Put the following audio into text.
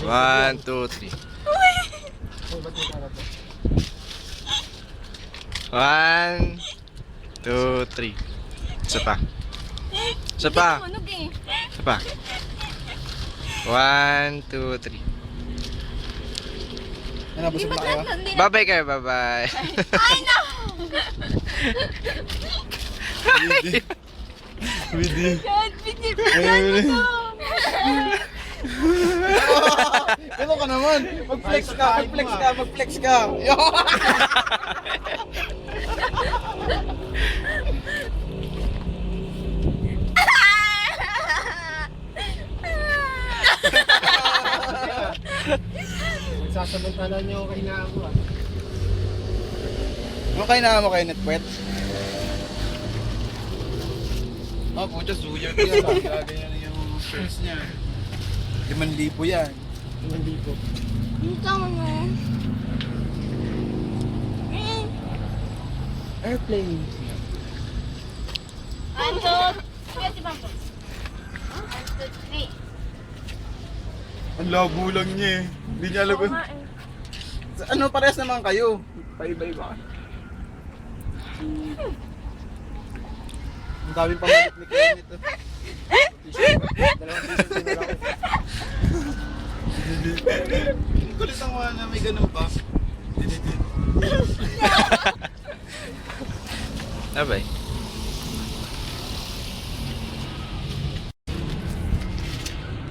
1, 2, 3. 1, 2, 3. Isa pa. Isa pa. Tunog eh. Isa pa. 1, 2, 3. Ano, busog na kayo? Bye-bye kayo, bye-bye. Ay, no! Widdy. God, bitip na to. Ano ka naman? Mag-flex ka, mag-flex ka, mag-flex ka. Magsasamantala niyo ako kay Nako ah. Ano kayo na mo kayo netpwet? Oh, pucha, suya yan. Gaganyan yung stress niya. 5,000 yan. Hindi po. Ang tama mo. Airplane. Ano? Kaya si Bambo. 1, 2, 3. Ang labo lang niya eh. Hindi niya alam kung... Ano, parehas naman kayo. Paiba-iba. Ang daming pamalit ni Ken ito. Dalawang piso din ako. Ang kulit ang mga na may ganun ba? Bye-bye.